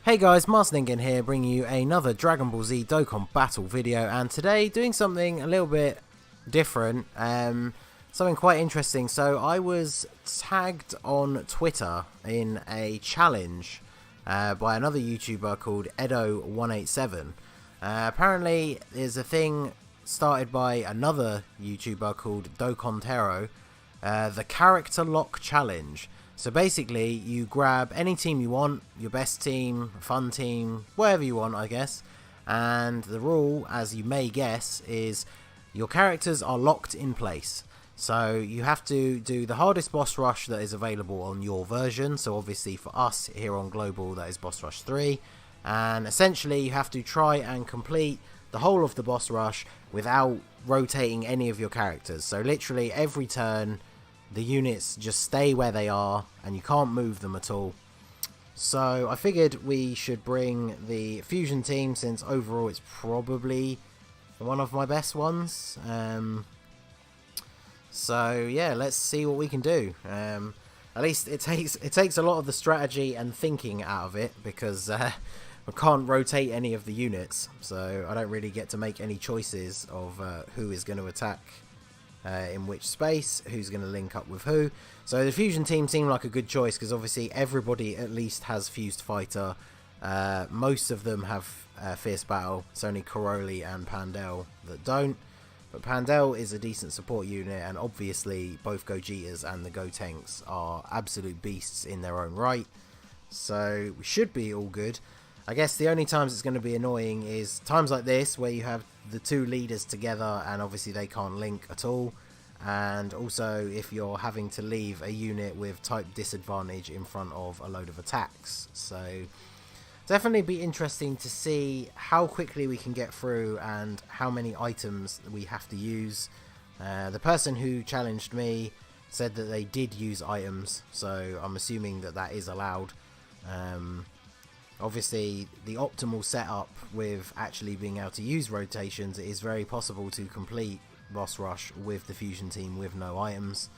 Hey guys, Ningen here, bringing you another Dragon Ball Z Dokkan battle video, and today doing something a little bit different, something quite interesting. So I was tagged on Twitter in a challenge by another YouTuber called Edo187. Apparently there's a thing started by another YouTuber called Dokkantero, the Character Lock Challenge. So basically, you grab any team you want, your best team, fun team, whatever you want, I guess. And the rule, as you may guess, is your characters are locked in place. So you have to do the hardest boss rush that is available on your version. So obviously for us here on Global, that is boss rush 3. And essentially, you have to try and complete the whole of the boss rush without rotating any of your characters. So literally every turn, the units just stay where they are and you can't move them at all. So I figured we should bring the fusion team, since overall it's probably one of my best ones. So yeah, let's see what we can do. At least it takes a lot of the strategy and thinking out of it, because I can't rotate any of the units, so I don't really get to make any choices of who is going to attack in which space, who's going to link up with who. So the fusion team seemed like a good choice, because obviously everybody at least has fused fighter. Most of them have fierce battle. It's only Karoli and Pandel that don't, but Pandel is a decent support unit, and obviously both Gogetas and the Gotenks are absolute beasts in their own right, so we should be all good. I guess the only times it's going to be annoying is times like this, where you have the two leaders together and obviously they can't link at all, and also if you're having to leave a unit with type disadvantage in front of a load of attacks. So definitely be interesting to see how quickly we can get through and how many items we have to use. The person who challenged me said that they did use items, so I'm assuming that that is allowed. Obviously, the optimal setup with actually being able to use rotations, it is very possible to complete boss rush with the fusion team with no items.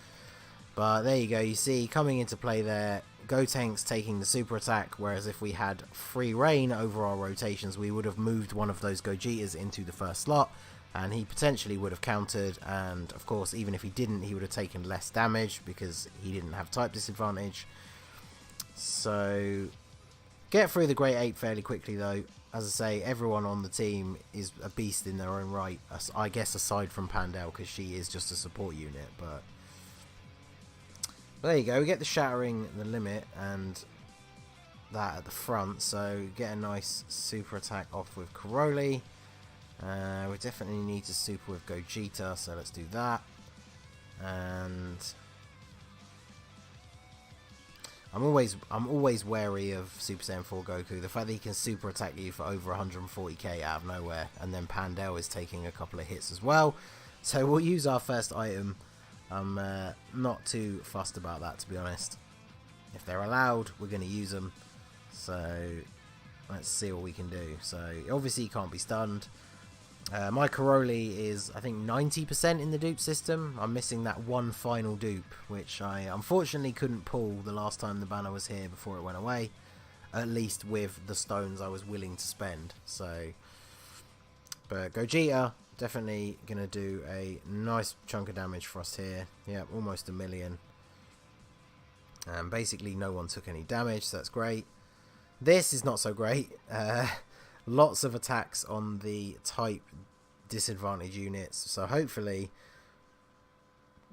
But there you go, you see coming into play there, Gotenks taking the super attack, whereas if we had free reign over our rotations, we would have moved one of those Gogetas into the first slot, and he potentially would have countered, and of course even if he didn't, he would have taken less damage because he didn't have type disadvantage. So get through the Great 8 fairly quickly though. As I say, everyone on the team is a beast in their own right, I guess aside from Pandel, because she is just a support unit. But there you go, we get the shattering the limit and that at the front, so get a nice super attack off with Karoli. We definitely need to super with Gogeta, so let's do that. And I'm always wary of Super Saiyan 4 Goku. The fact that he can super attack you for over 140k out of nowhere, and then Pandel is taking a couple of hits as well. So we'll use our first item. I'm not too fussed about that, to be honest. If they're allowed, we're going to use them. So let's see what we can do. So obviously he can't be stunned. My Karoli is, I think, 90% in the dupe system. I'm missing that one final dupe, which I unfortunately couldn't pull the last time the banner was here before it went away. At least with the stones I was willing to spend. So, but Gogeta, definitely going to do a nice chunk of damage for us here. Yeah, almost 1 million. Basically no one took any damage, so that's great. This is not so great. Lots of attacks on the type disadvantage units, so hopefully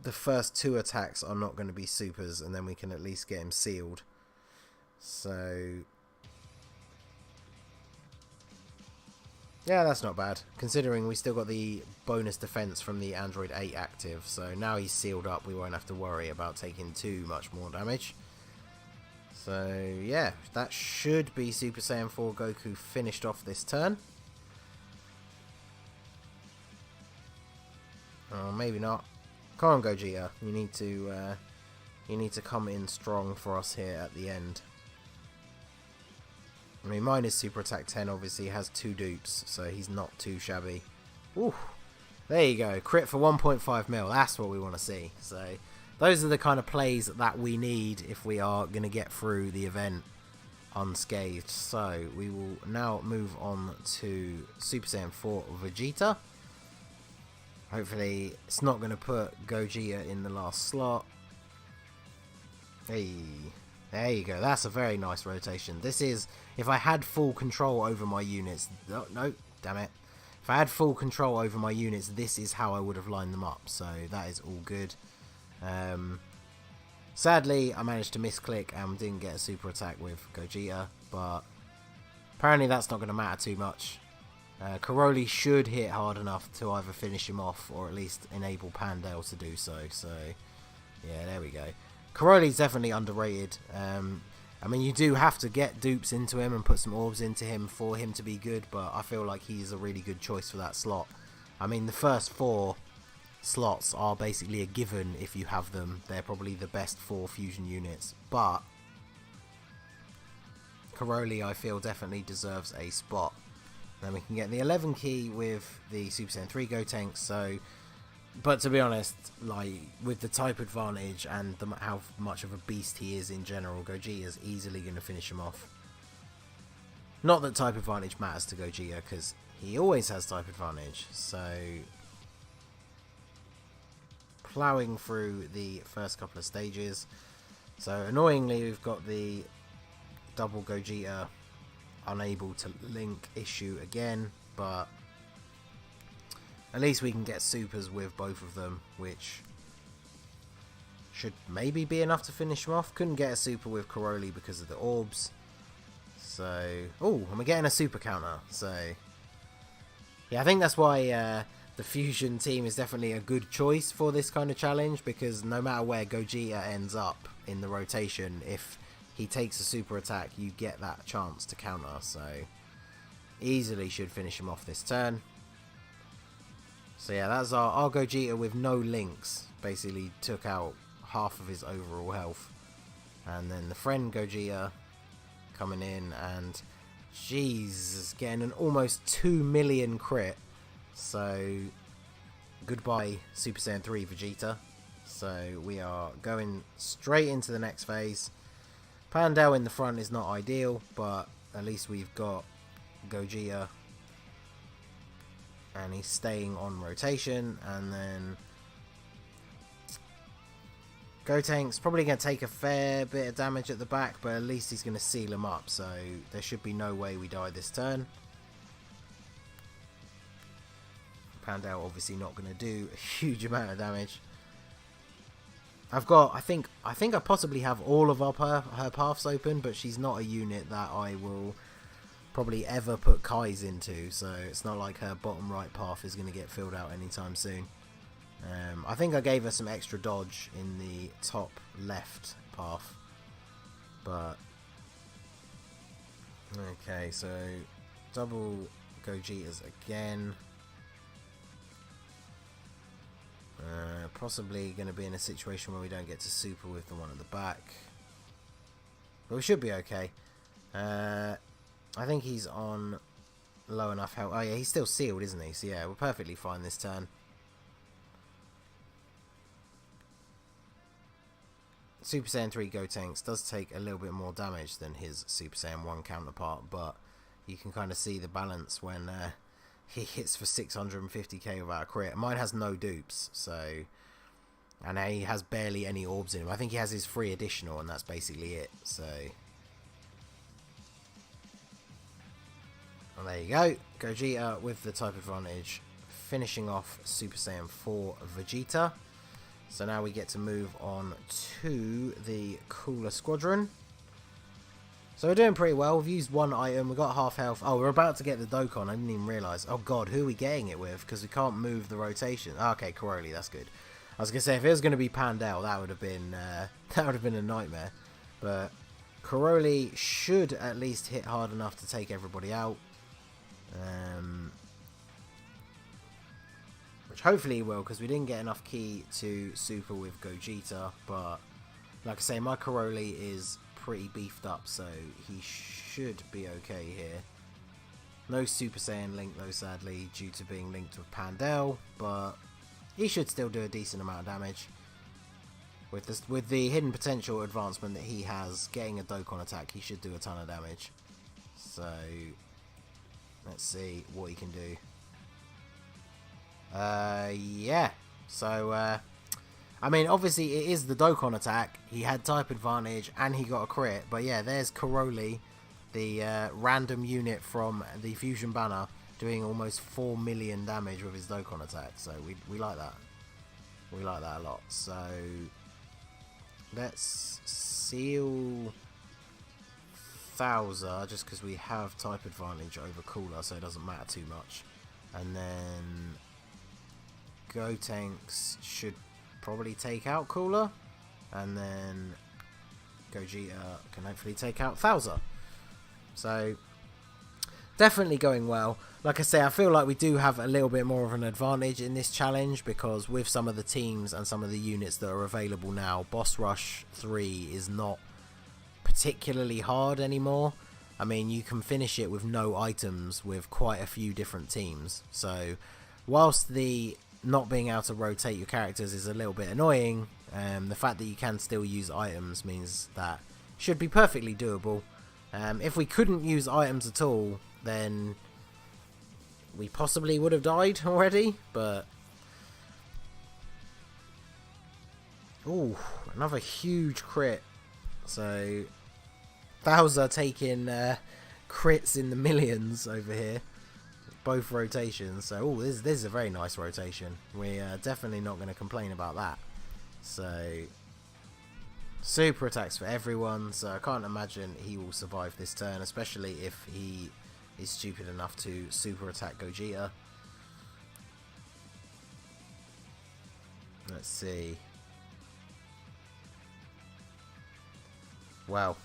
the first 2 attacks are not going to be supers, and then we can at least get him sealed. So yeah, that's not bad, considering we still got the bonus defense from the Android 8 active, so now he's sealed up, we won't have to worry about taking too much more damage. So yeah, that should be Super Saiyan 4 Goku finished off this turn. Oh, maybe not. Come on, Gogeta, you need to come in strong for us here at the end. I mean, mine is Super Attack 10, obviously has 2 dupes, so he's not too shabby. Ooh, there you go, crit for 1.5 mil. That's what we want to see. So those are the kind of plays that we need if we are going to get through the event. unscathed. So we will now move on to Super Saiyan 4 Vegeta. Hopefully it's not going to put Gogeta in the last slot. Hey, there you go. That's a very nice rotation. This is, if I had full control over my units. No, damn it. If I had full control over my units, this is how I would have lined them up. So that is all good. Sadly, I managed to misclick and didn't get a super attack with Gogeta, but apparently that's not going to matter too much. Karoli should hit hard enough to either finish him off or at least enable Pandel to do so. So, yeah, there we go. Karoli's definitely underrated. I mean, you do have to get dupes into him and put some orbs into him for him to be good, but I feel like he's a really good choice for that slot. I mean, the first 4 slots are basically a given if you have them. They're probably the best 4 fusion units, but Karoli, I feel, definitely deserves a spot. Then we can get the 11 key with the Super Saiyan 3 Gotenks, so... But to be honest, like, with the type advantage and how much of a beast he is in general, Gogeta is easily going to finish him off. Not that type advantage matters to Gogeta, because he always has type advantage, so... Ploughing through the first couple of stages. So, annoyingly, we've got the double Gogeta unable to link issue again, but at least we can get supers with both of them, which should maybe be enough to finish him off. Couldn't get a super with Karoli because of the orbs. So, oh, and we're getting a super counter. So, yeah, I think that's why the fusion team is definitely a good choice for this kind of challenge, because no matter where Gogeta ends up in the rotation, if he takes a super attack, you get that chance to counter. So, easily should finish him off this turn. So yeah, that's our Gogeta with no links. Basically took out half of his overall health. And then the friend Gogeta coming in and jeez, getting an almost 2 million crit. So goodbye Super Saiyan 3 Vegeta. So we are going straight into the next phase. Pandel in the front is not ideal, but at least we've got Gogeta. And he's staying on rotation, and then Gotenk's probably going to take a fair bit of damage at the back, but at least he's going to seal him up, so there should be no way we die this turn. Pandel obviously not going to do a huge amount of damage. I've got, I think I possibly have all of her paths open, but she's not a unit that I will probably ever put Kai's into, so it's not like her bottom right path is going to get filled out anytime soon. I think I gave her some extra dodge in the top left path, but okay, so double Gogetas again. Possibly going to be in a situation where we don't get to super with the one at the back, but we should be okay. I think he's on low enough health. Oh yeah, he's still sealed, isn't he? So yeah, we're perfectly fine this turn. Super Saiyan 3 Gotenks does take a little bit more damage than his Super Saiyan 1 counterpart, but you can kind of see the balance when he hits for 650k without a crit. Mine has no dupes, so... And he has barely any orbs in him. I think he has his 3 additional, and that's basically it, so... Well, there you go. Gogeta with the type advantage, finishing off Super Saiyan 4 Vegeta. So now we get to move on to the Cooler Squadron. So we're doing pretty well. We've used 1 item. We've got half health. Oh, we're about to get the Dokkan. I didn't even realise. Oh god, who are we getting it with? Because we can't move the rotation. Oh, okay, Karoli, that's good. I was going to say, if it was going to be Pandel, that would have been a nightmare. But Karoli should at least hit hard enough to take everybody out. Which hopefully he will, because we didn't get enough key to super with Gogeta, but like I say, my Karoli is pretty beefed up, so he should be okay here. No Super Saiyan link though, sadly, due to being linked with Pandel, but he should still do a decent amount of damage. with the hidden potential advancement that he has, getting a Dokkan attack, he should do a ton of damage. So let's see what he can do. Yeah. So I mean, obviously it is the Dokkan attack. He had type advantage and he got a crit. But yeah, there's Karoli, the random unit from the fusion banner, doing almost 4 million damage with his Dokkan attack. So we like that. We like that a lot. So let's seal Thouser, just because we have type advantage over Cooler, so it doesn't matter too much. And then Gotenks should probably take out Cooler, and then Gogeta can hopefully take out Thouser. So definitely going well. Like I say, I feel like we do have a little bit more of an advantage in this challenge, because with some of the teams and some of the units that are available now, Boss Rush 3 is not particularly hard anymore. I mean, you can finish it with no items with quite a few different teams. So whilst the not being able to rotate your characters is a little bit annoying, the fact that you can still use items means that should be perfectly doable. If we couldn't use items at all, then we possibly would have died already, but ooh, another huge crit. So Thouser taking crits in the millions over here, both rotations. So oh, this is a very nice rotation. We're definitely not going to complain about that. So super attacks for everyone, so I can't imagine he will survive this turn, especially if he is stupid enough to super attack Gogeta. Let's see. Wow.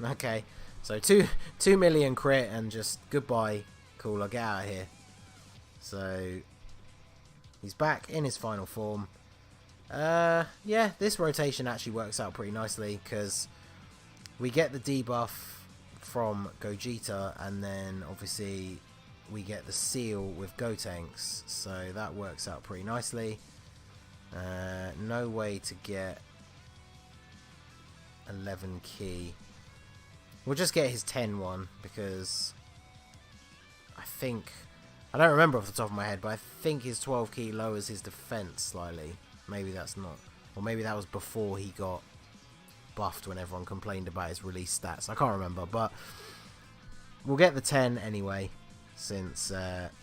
Okay. So 2 million crit and just goodbye, Cooler, get out of here. So he's back in his final form. Yeah, this rotation actually works out pretty nicely, because we get the debuff from Gogeta, and then obviously we get the seal with Gotenks, so that works out pretty nicely. No way to get 11 key. We'll just get his 10 one, because I don't remember off the top of my head, but I think his 12 key lowers his defense slightly. Maybe that's not, or maybe that was before he got buffed when everyone complained about his release stats. I can't remember, but we'll get the 10 anyway, since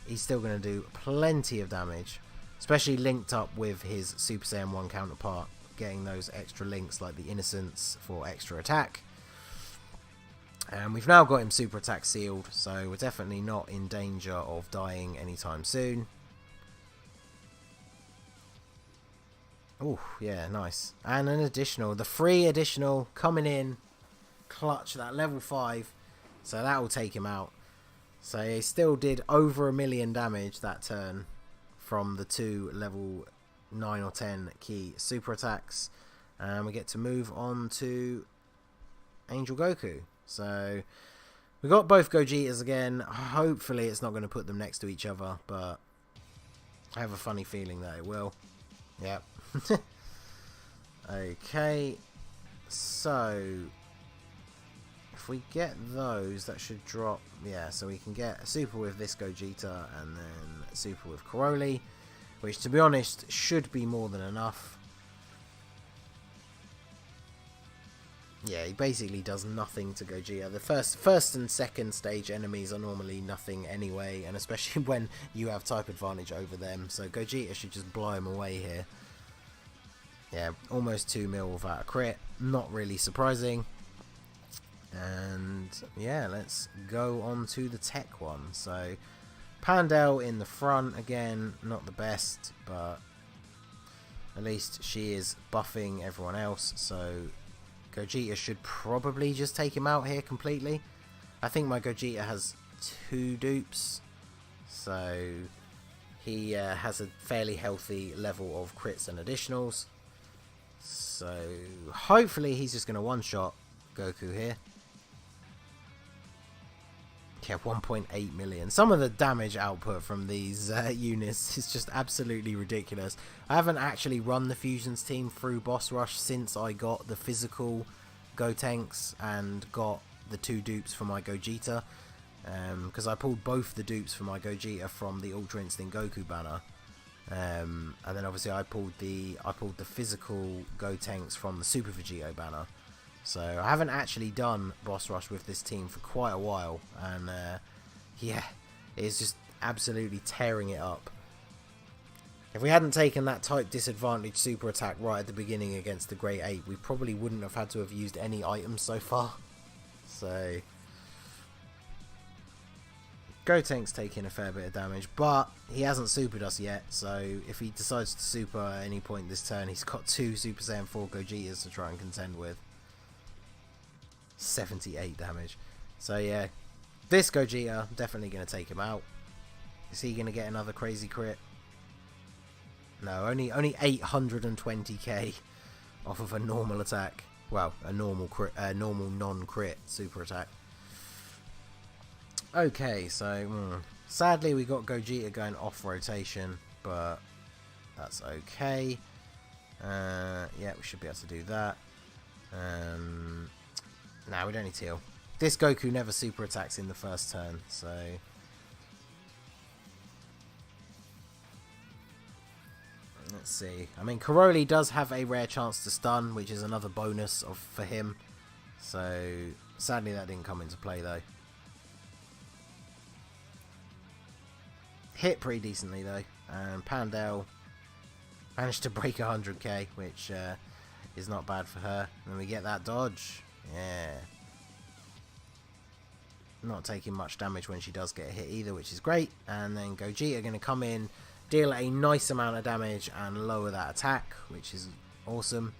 he's still going to do plenty of damage, especially linked up with his Super Saiyan 1 counterpart, getting those extra links like the Innocence for extra attack. And we've now got him super attack sealed, so we're definitely not in danger of dying anytime soon. Oh, yeah, nice. And an additional, the free additional coming in clutch, that level 5. So that will take him out. So he still did over 1 million damage that turn from the 2 level 9 or 10 key super attacks. And we get to move on to Angel Goku. So we got both Gogetas again. Hopefully it's not going to put them next to each other, but I have a funny feeling that it will. Yep. Okay, so if we get those, that should drop. Yeah, so we can get a super with this Gogeta and then a super with Karoli, which to be honest should be more than enough. Yeah, he basically does nothing to Gogeta. The first and second stage enemies are normally nothing anyway, and especially when you have type advantage over them, so Gogeta should just blow him away here. Yeah, almost 2 mil without a crit. Not really surprising. And yeah, let's go on to the tech one. So Pandel in the front again, not the best, but at least she is buffing everyone else. So Gogeta should probably just take him out here completely. I think my Gogeta has 2 dupes, so he has a fairly healthy level of crits and additionals. So hopefully he's just going to one-shot Goku here. Yeah, 1.8 million. Some of the damage output from these units is just absolutely ridiculous. I haven't actually run the Fusions team through Boss Rush since I got the physical Gotenks and got the 2 dupes for my Gogeta. Because I pulled both the dupes for my Gogeta from the Ultra Instinct Goku banner. And then obviously I pulled the physical Gotenks from the Super Vegito banner. So I haven't actually done Boss Rush with this team for quite a while, and yeah, it's just absolutely tearing it up. If we hadn't taken that type disadvantage super attack right at the beginning against the Great Ape, we probably wouldn't have had to have used any items so far. So Gotenk's taking a fair bit of damage, but he hasn't supered us yet, so if he decides to super at any point this turn, he's got 2 Super Saiyan 4 Gogetas to try and contend with. 78 damage. So yeah, this Gogeta, definitely going to take him out. Is he going to get another crazy crit? No, only 820k off of a normal attack. Well, a normal crit, normal non-crit super attack. Okay, so sadly we got Gogeta going off rotation, but that's okay. Yeah, we should be able to do that. Nah, we don't need to heal. This Goku never super attacks in the first turn, so let's see. I mean, Karoli does have a rare chance to stun, which is another bonus for him. So sadly that didn't come into play though. Hit pretty decently though, and Pandel managed to break 100k, which is not bad for her. And we get that dodge. Yeah. Not taking much damage when she does get a hit either, which is great. And then Gogeta going to come in, deal a nice amount of damage and lower that attack, which is awesome.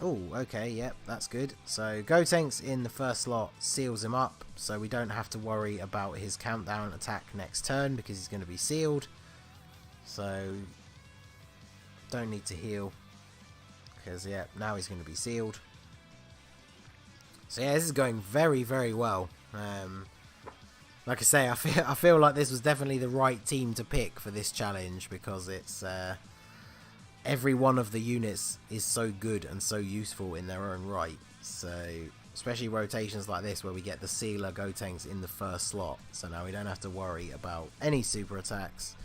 Oh, okay, yep, that's good. So Gotenks in the first slot seals him up, so we don't have to worry about his countdown attack next turn because he's going to be sealed. So don't need to heal. Because yeah, now he's going to be sealed. So yeah, this is going very, very well. Like I say, I feel like this was definitely the right team to pick for this challenge because it's every one of the units is so good and so useful in their own right. So especially rotations like this where we get the Sealer Gotenks in the first slot. So now we don't have to worry about any super attacks.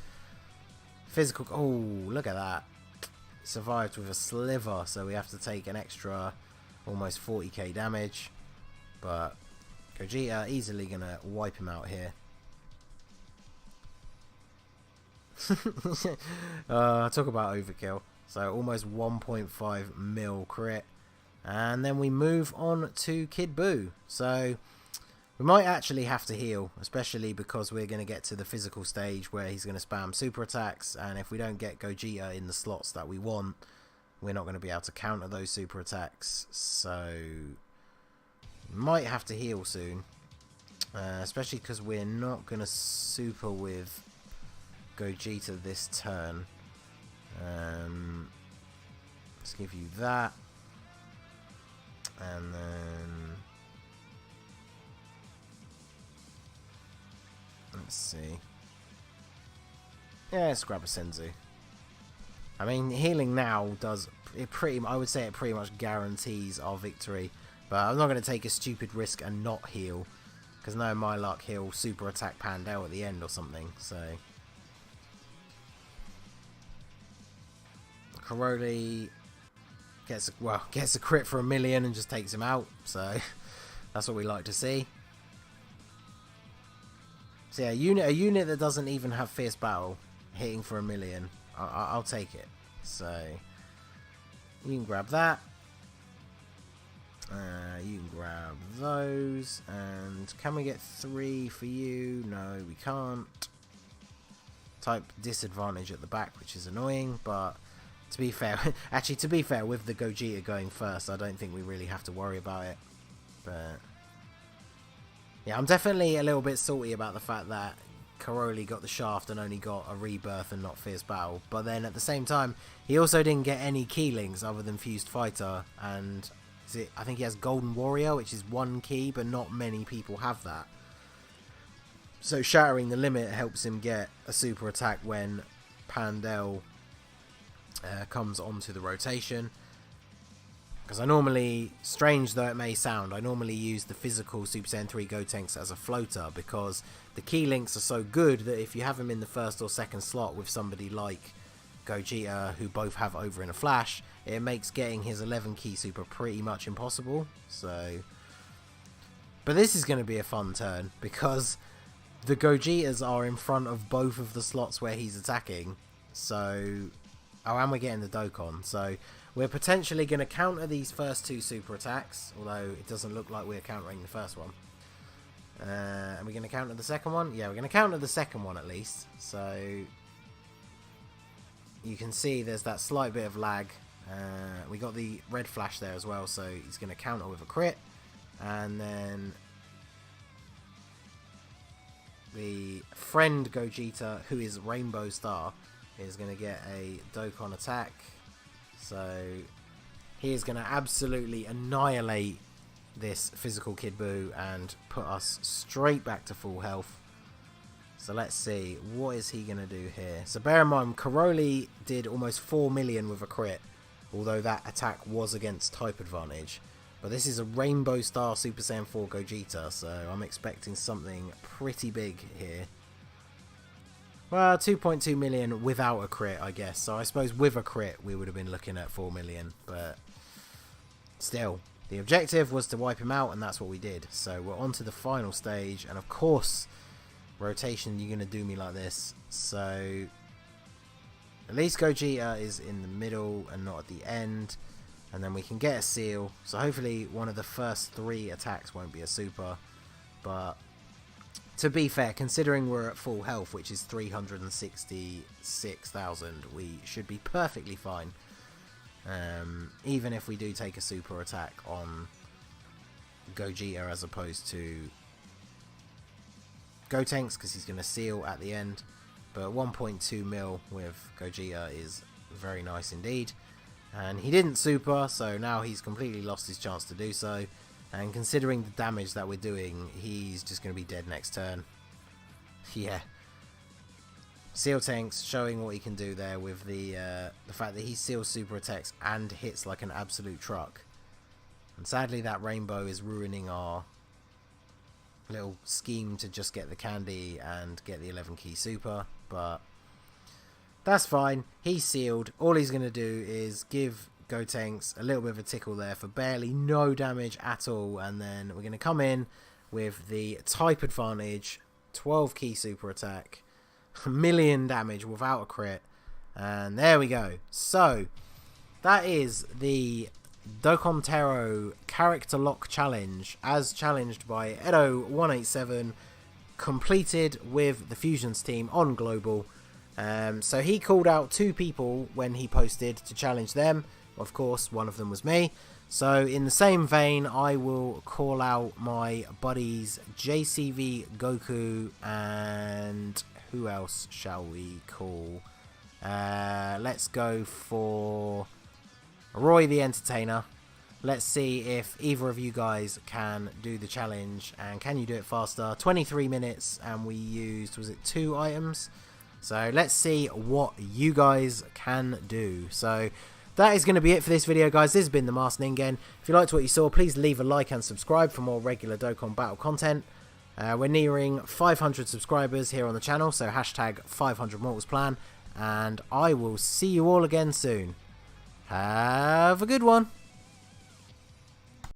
Physical. Oh, look at that. Survived with a sliver, so we have to take an extra almost 40k damage, but Gogeta easily gonna wipe him out here. Talk about overkill. So almost 1.5 mil crit, and then we move on to Kid Buu. So we might actually have to heal, especially because we're going to get to the physical stage where he's going to spam super attacks, and if we don't get Gogeta in the slots that we want, we're not going to be able to counter those super attacks. So we might have to heal soon, especially because we're not going to super with Gogeta this turn. Let's give you that, and then let's see. Yeah, let's grab a Senzu. I mean, healing now does it I would say it pretty much guarantees our victory. But I'm not going to take a stupid risk and not heal, because no, my luck, he'll super attack Pandel at the end or something. So Karoli gets a crit for 1 million and just takes him out. So that's what we like to see. So yeah, a unit that doesn't even have Fierce Battle hitting for 1 million, I'll take it. So you can grab that. You can grab those. And can we get 3 for you? No, we can't. Type disadvantage at the back, which is annoying, but to be fair, actually to be fair, with the Gogeta going first, I don't think we really have to worry about it. But yeah, I'm definitely a little bit salty about the fact that Karoli got the shaft and only got a rebirth and not Fierce Battle. But then at the same time, he also didn't get any key links other than Fused Fighter, and I think he has Golden Warrior, which is 1 key, but not many people have that. So Shattering the Limit helps him get a super attack when Pandel comes onto the rotation. Because I normally, strange though it may sound, I normally use the physical Super Saiyan 3 Gotenks as a floater, because the key links are so good that if you have him in the first or second slot with somebody like Gogeta, who both have Over in a Flash, it makes getting his 11 key super pretty much impossible. So, but this is going to be a fun turn, because the Gogetas are in front of both of the slots where he's attacking. So, oh, and we're getting the Dokkan. So, we're potentially going to counter these first 2 super attacks, although it doesn't look like we're countering the first one. Are we going to counter the second one? Yeah, we're going to counter the second one at least. So, you can see there's that slight bit of lag. We got the red flash there as well, so he's going to counter with a crit. And then the friend Gogeta, who is Rainbow Star, is going to get a Dokkan attack. So he is going to absolutely annihilate this physical Kid Buu and put us straight back to full health. So let's see, what is he going to do here? So bear in mind, Karoli did almost 4 million with a crit, although that attack was against type advantage. But this is a Rainbow Star Super Saiyan 4 Gogeta, so I'm expecting something pretty big here. Well, 2.2 million without a crit, I guess. So I suppose with a crit, we would have been looking at 4 million. But still, the objective was to wipe him out, and that's what we did. So we're on to the final stage, and of course, rotation, you're going to do me like this. So at least Gogeta is in the middle and not at the end. And then we can get a seal. So hopefully one of the first 3 attacks won't be a super. But to be fair, considering we're at full health, which is 366,000, we should be perfectly fine. Even if we do take a super attack on Gogeta as opposed to Gotenks, because he's going to seal at the end. But 1.2 mil with Gogeta is very nice indeed. And he didn't super, so now he's completely lost his chance to do so. And considering the damage that we're doing, he's just going to be dead next turn. Yeah. Seal Tanks showing what he can do there with the fact that he seals super attacks and hits like an absolute truck. And sadly that Rainbow is ruining our little scheme to just get the candy and get the 11 key super. But that's fine. He's sealed. All he's going to do is give Gotenks a little bit of a tickle there for barely no damage at all. And then we're going to come in with the type advantage, 12 key super attack, 1 million damage without a crit. And there we go. So that is the Dokkantero character lock challenge as challenged by Edo187, completed with the Fusions team on Global. So he called out 2 people when he posted to challenge them. Of course, one of them was me. So in the same vein, I will call out my buddies JCV, Goku, and who else shall we call? Let's go for Roy the Entertainer. Let's see if either of you guys can do the challenge, and can you do it faster? 23 minutes, and we used, was it 2 items? So let's see what you guys can do. So that is going to be it for this video, guys. This has been the Masked Ningen. If you liked what you saw, please leave a like and subscribe for more regular Dokkan Battle content. We're nearing 500 subscribers here on the channel, so hashtag 500 Mortals Plan. And I will see you all again soon. Have a good one.